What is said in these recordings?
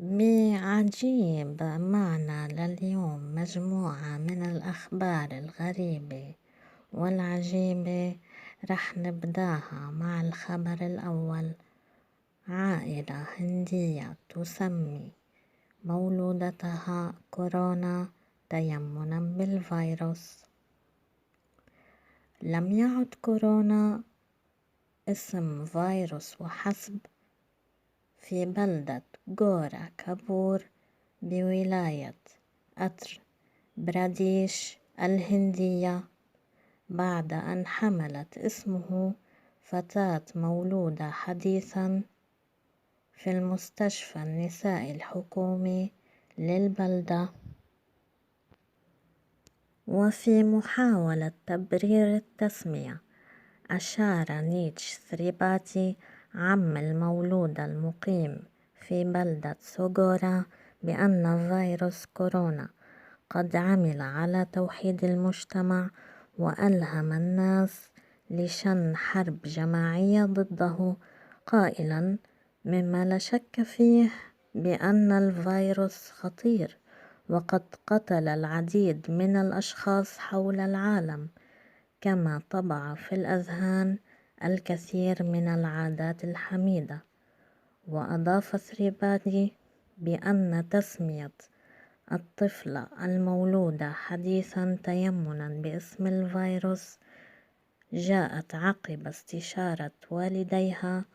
بعجيب معنا لليوم مجموعة من الأخبار الغريبة والعجيبة. رح نبداها مع الخبر الأول. عائلة هندية تسمي مولودتها كورونا تيمنا بالفيروس. لم يعد كورونا اسم فيروس وحسب في بلدة غورا كابور بولاية أتر براديش الهندية، بعد أن حملت اسمه فتاة مولودة حديثا في المستشفى النسائي الحكومي للبلدة. وفي محاولة تبرير التسمية، أشار نيتش ثريباتي عم المولودة المقيم في بلدة سوغورا بأن فيروس كورونا قد عمل على توحيد المجتمع وألهم الناس لشن حرب جماعية ضده، قائلا مما لا شك فيه بأن الفيروس خطير وقد قتل العديد من الأشخاص حول العالم، كما طبع في الأذهان الكثير من العادات الحميدة. وأضاف ثريباتي بأن تسمية الطفلة المولودة حديثا تيمنا باسم الفيروس جاءت عقب استشارة والديها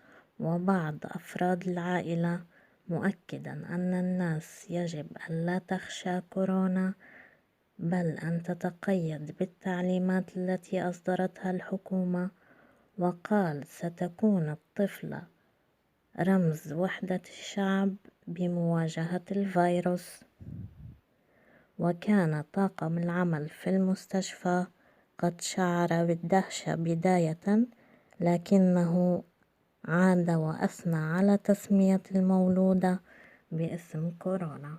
وبعض أفراد العائلة، مؤكدا أن الناس يجب ألا تخشى كورونا بل أن تتقيد بالتعليمات التي أصدرتها الحكومة. وقال ستكون الطفلة رمز وحدة الشعب بمواجهة الفيروس. وكان طاقم العمل في المستشفى قد شعر بالدهشة بداية، لكنه عاد وأثنى على تسمية المولودة باسم كورونا.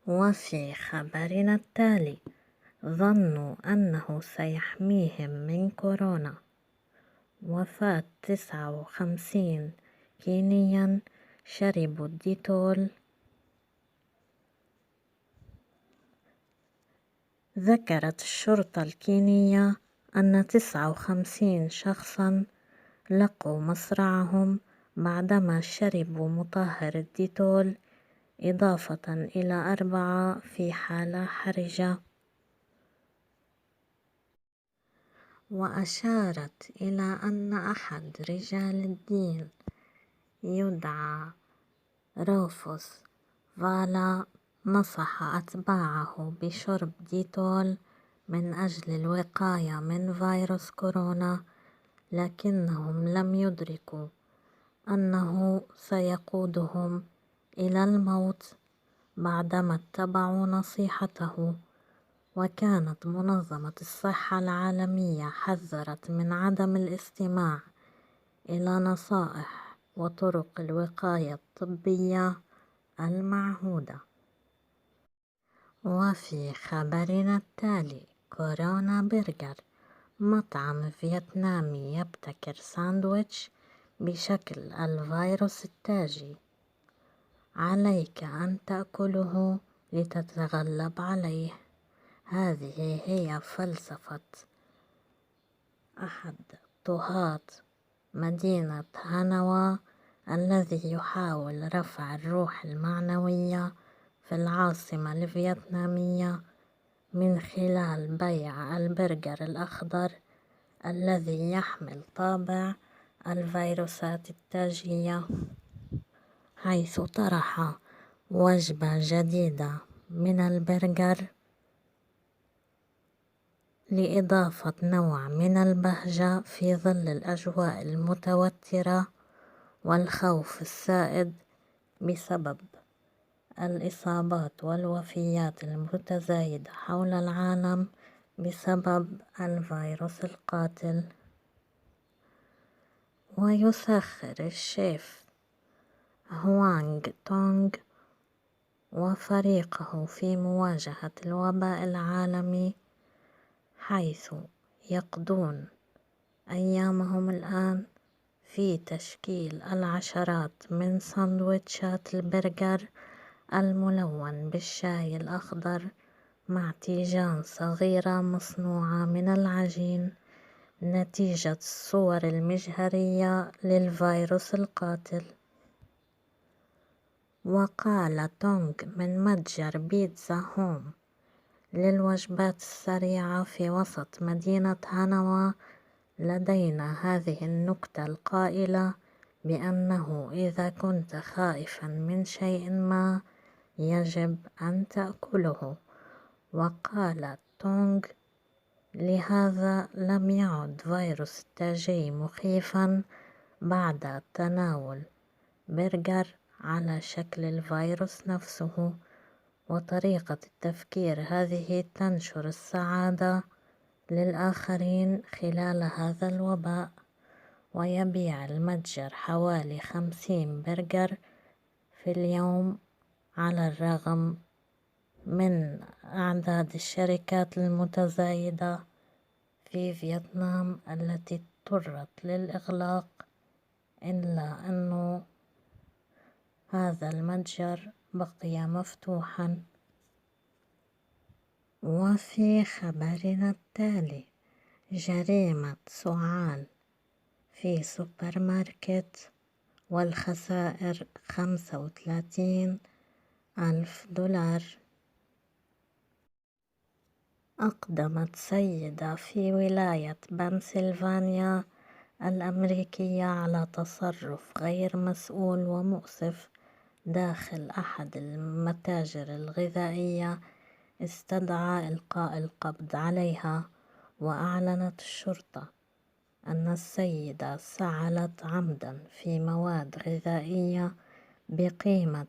وفي خبرنا التالي، ظنوا أنه سيحميهم من كورونا. وفاة 59 كينيا شربوا الديتول. ذكرت الشرطة الكينية أن 59 شخصا لقوا مصرعهم بعدما شربوا مطهر الديتول، إضافة إلى 4 في حالة حرجة. وأشارت إلى أن أحد رجال الدين يدعى روفوس فالا نصح أتباعه بشرب ديتول من أجل الوقاية من فيروس كورونا، لكنهم لم يدركوا أنه سيقودهم إلى الموت بعدما اتبعوا نصيحته. وكانت منظمة الصحة العالمية حذرت من عدم الاستماع إلى نصائح وطرق الوقاية الطبية المعهودة. وفي خبرنا التالي، كورونا برجر، مطعم فيتنامي يبتكر ساندويتش بشكل الفيروس التاجي، عليك أن تأكله لتتغلب عليه. هذه هي فلسفة أحد طهاة مدينة هانوا الذي يحاول رفع الروح المعنوية في العاصمة الفيتنامية من خلال بيع البرجر الأخضر الذي يحمل طابع الفيروسات التاجية، حيث طرح وجبة جديدة من البرجر لإضافة نوع من البهجة في ظل الأجواء المتوترة والخوف السائد بسبب الإصابات والوفيات المتزايدة حول العالم بسبب الفيروس القاتل. ويسخر الشيف هوانغ تونغ وفريقه في مواجهة الوباء العالمي، حيث يقضون أيامهم الآن في تشكيل العشرات من سندويتشات البرجر الملون بالشاي الأخضر مع تيجان صغيرة مصنوعة من العجين نتيجة الصور المجهرية للفيروس القاتل. وقال تونغ من متجر بيتزا هوم للوجبات السريعة في وسط مدينة هانوا: لدينا هذه النكتة القائلة بأنه إذا كنت خائفا من شيء ما يجب أن تأكله. وقال تونغ: لهذا لم يعد فيروس التاجي مخيفا بعد تناول برجر على شكل الفيروس نفسه. وطريقة التفكير هذه تنشر السعادة للآخرين خلال هذا الوباء. ويبيع المتجر حوالي 50 برجر في اليوم على الرغم من أعداد الشركات المتزايدة في فيتنام التي اضطرت للإغلاق، إلا أنه هذا المتجر بقي مفتوحا. وفي خبرنا التالي: جريمة سعال في سوبر ماركت والخسائر 35,000 دولار. أقدمت سيدة في ولاية بنسلفانيا الأمريكية على تصرف غير مسؤول ومؤسف داخل أحد المتاجر الغذائية استدعى إلقاء القبض عليها. وأعلنت الشرطة أن السيدة سعلت عمدا في مواد غذائية بقيمة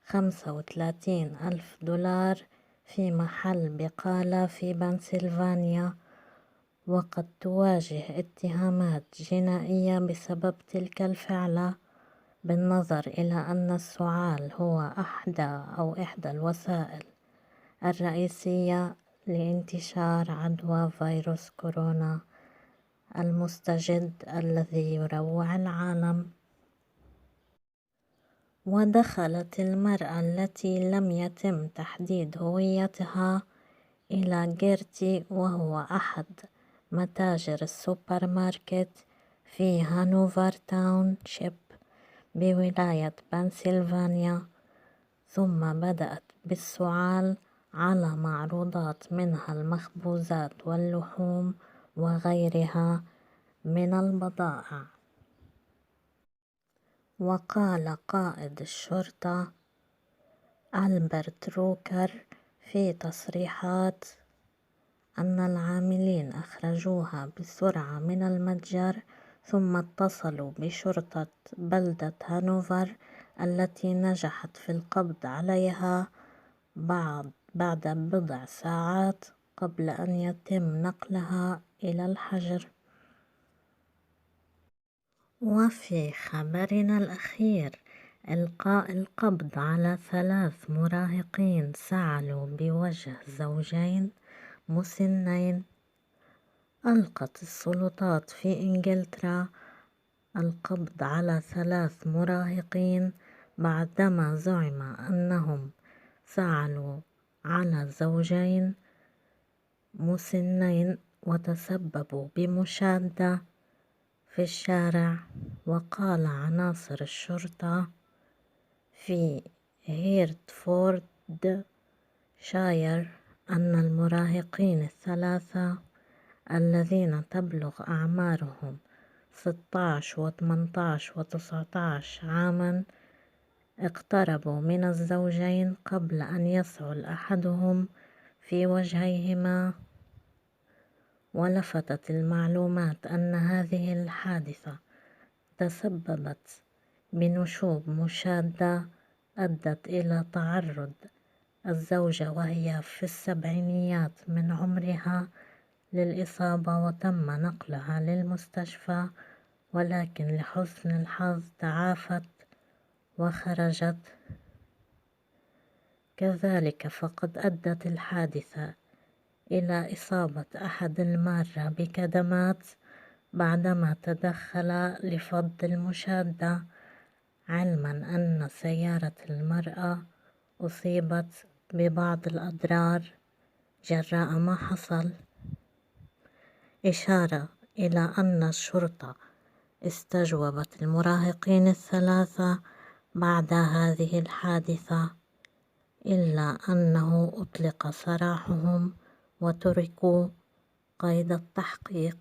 35,000 دولار في محل بقالة في بنسلفانيا، وقد تواجه اتهامات جنائية بسبب تلك الفعلة، بالنظر إلى أن السعال هو إحدى الوسائل الرئيسية لانتشار عدوى فيروس كورونا المستجد الذي يروع العالم. ودخلت المرأة التي لم يتم تحديد هويتها إلى جيرتي، وهو أحد متاجر السوبر ماركت في هانوفر تاون شيب بولاية بنسلفانيا، ثم بدأت بالسعال على معروضات منها المخبوزات واللحوم وغيرها من البضائع. وقال قائد الشرطة ألبرت روكر في تصريحات أن العاملين أخرجوها بسرعة من المتجر، ثم اتصلوا بشرطة بلدة هانوفر التي نجحت في القبض عليها بعد بضع ساعات قبل أن يتم نقلها إلى الحجر. وفي خبرنا الأخير: إلقاء القبض على 3 مراهقين سعلوا بوجه زوجين مسنين. ألقت السلطات في إنجلترا القبض على 3 مراهقين بعدما زعم أنهم سعلوا على زوجين مسنين وتسببوا بمشادة في الشارع. وقال عناصر الشرطة في هيرتفورد شاير أن المراهقين ال3 الذين تبلغ أعمارهم 16 و18 و19 عاما اقتربوا من الزوجين قبل أن يسعل أحدهم في وجهيهما. ولفتت المعلومات أن هذه الحادثة تسببت بنشوب مشادة أدت إلى تعرض الزوجة وهي في السبعينيات من عمرها للإصابة، وتم نقلها للمستشفى، ولكن لحسن الحظ تعافت وخرجت. كذلك فقد أدت الحادثة إلى إصابة أحد المارة بكدمات بعدما تدخل لفض المشادة، علما أن سيارة المرأة أصيبت ببعض الأضرار جراء ما حصل. إشارة إلى أن الشرطة استجوبت المراهقين الثلاثة بعد هذه الحادثة، إلا أنه أطلق سراحهم وتركوا قيد التحقيق.